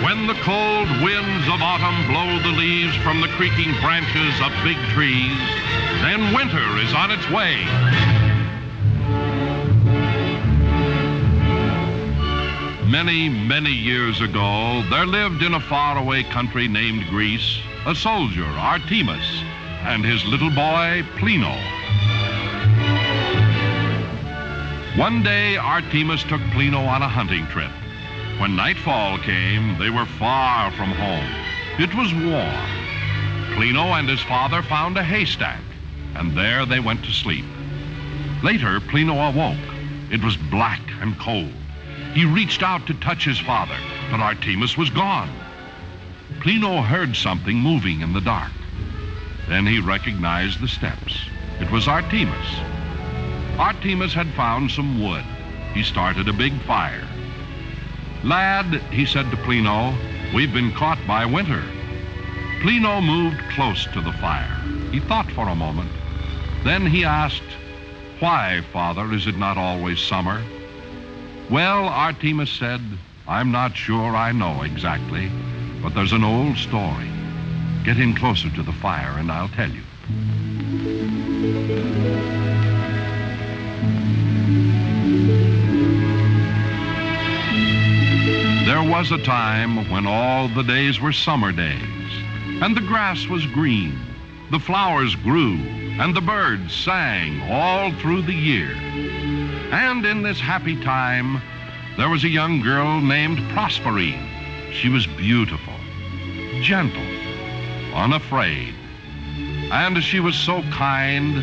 When the cold winds of autumn blow the leaves from the creaking branches of big trees, then winter is on its way. Many, many years ago, there lived in a faraway country named Greece a soldier, Artemis, and his little boy, Plino. One day, Artemis took Plino on a hunting trip. When nightfall came, they were far from home. It was warm. Plino and his father found a haystack, and there they went to sleep. Later, Plino awoke. It was black and cold. He reached out to touch his father, but Artemis was gone. Plino heard something moving in the dark. Then he recognized the steps. It was Artemis. Artemis had found some wood. He started a big fire. "Lad," he said to Plino, "we've been caught by winter." Plino moved close to the fire. He thought for a moment. Then he asked, "Why, Father, is it not always summer?" "Well," Artemis said, "I'm not sure I know exactly, but there's an old story. Get in closer to the fire and I'll tell you." There was a time when all the days were summer days, and the grass was green, the flowers grew, and the birds sang all through the year. And in this happy time, there was a young girl named Proserpine. She was beautiful, gentle, unafraid, and she was so kind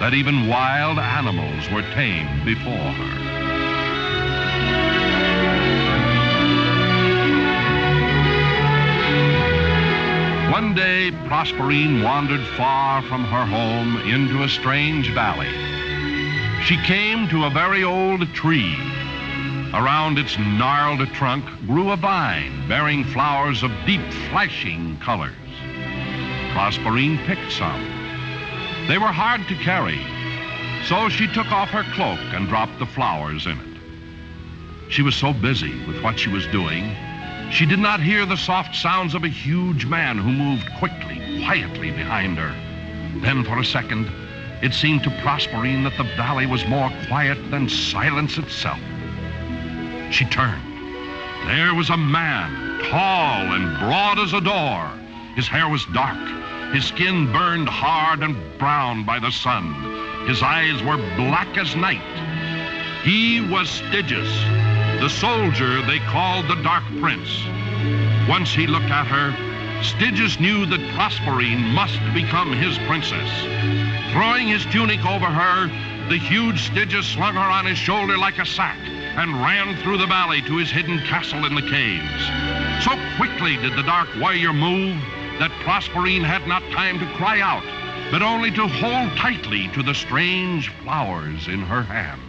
that even wild animals were tamed before her. One day, Proserpine wandered far from her home into a strange valley. She came to a very old tree. Around its gnarled trunk grew a vine bearing flowers of deep, flashing colors. Proserpine picked some. They were hard to carry, so she took off her cloak and dropped the flowers in it. She was so busy with what she was doing, she did not hear the soft sounds of a huge man who moved quickly, quietly behind her. Then for a second, it seemed to Proserpine that the valley was more quiet than silence itself. She turned. There was a man, tall and broad as a door. His hair was dark. His skin burned hard and brown by the sun. His eyes were black as night. He was Stygius, the soldier they called the Dark Prince. Once he looked at her, Stygius knew that Proserpine must become his princess. Throwing his tunic over her, the huge Stygius slung her on his shoulder like a sack and ran through the valley to his hidden castle in the caves. So quickly did the dark warrior move that Proserpine had not time to cry out, but only to hold tightly to the strange flowers in her hand.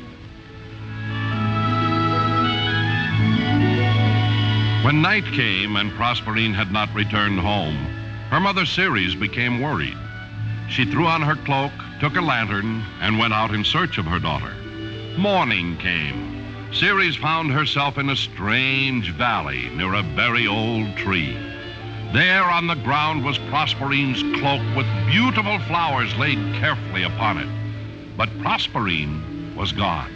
When night came and Proserpine had not returned home, her mother Ceres became worried. She threw on her cloak, took a lantern, and went out in search of her daughter. Morning came. Ceres found herself in a strange valley near a very old tree. There on the ground was Proserpine's cloak with beautiful flowers laid carefully upon it. But Proserpine was gone.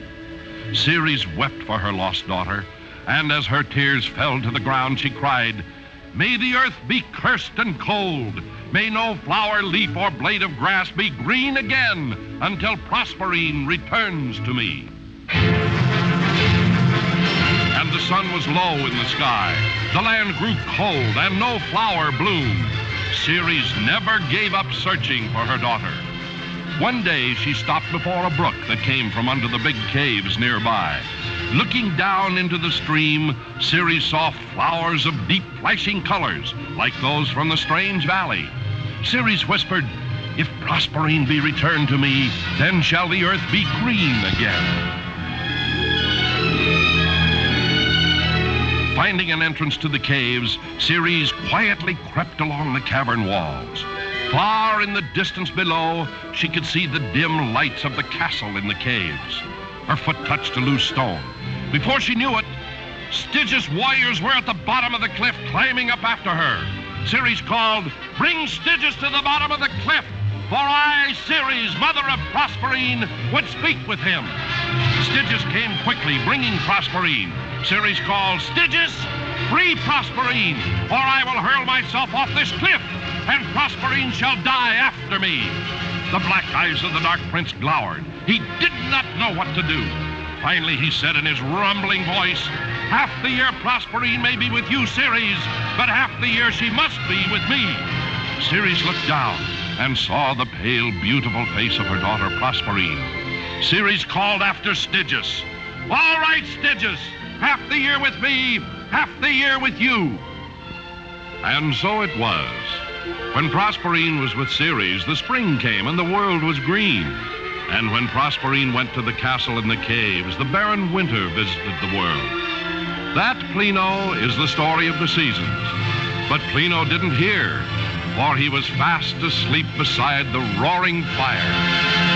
Ceres wept for her lost daughter, and as her tears fell to the ground, she cried, "May the earth be cursed and cold. May no flower, leaf, or blade of grass be green again until Proserpine returns to me." And the sun was low in the sky. The land grew cold and no flower bloomed. Ceres never gave up searching for her daughter. One day she stopped before a brook that came from under the big caves nearby. Looking down into the stream, Ceres saw flowers of deep flashing colors like those from the strange valley. Ceres whispered, "If Proserpine be returned to me, then shall the earth be green again." Finding an entrance to the caves, Ceres quietly crept along the cavern walls. Far in the distance below, she could see the dim lights of the castle in the caves. Her foot touched a loose stone. Before she knew it, Stygius' warriors were at the bottom of the cliff, climbing up after her. Ceres called, "Bring Stygius to the bottom of the cliff, for I, Ceres, mother of Proserpine, would speak with him." Stygius came quickly, bringing Proserpine. Ceres called, "Stygius, free Proserpine, or I will hurl myself off this cliff, and Proserpine shall die after me." The black eyes of the Dark Prince glowered. He did not know what to do. Finally, he said in his rumbling voice, "Half the year Proserpine may be with you, Ceres, but half the year she must be with me." Ceres looked down and saw the pale, beautiful face of her daughter Proserpine. Ceres called after Stygius, "All right, Stygius, half the year with me, half the year with you." And so it was. When Proserpine was with Ceres, the spring came and the world was green. And when Proserpine went to the castle in the caves, the barren winter visited the world. That, Plino, is the story of the seasons. But Plino didn't hear, for he was fast asleep beside the roaring fire.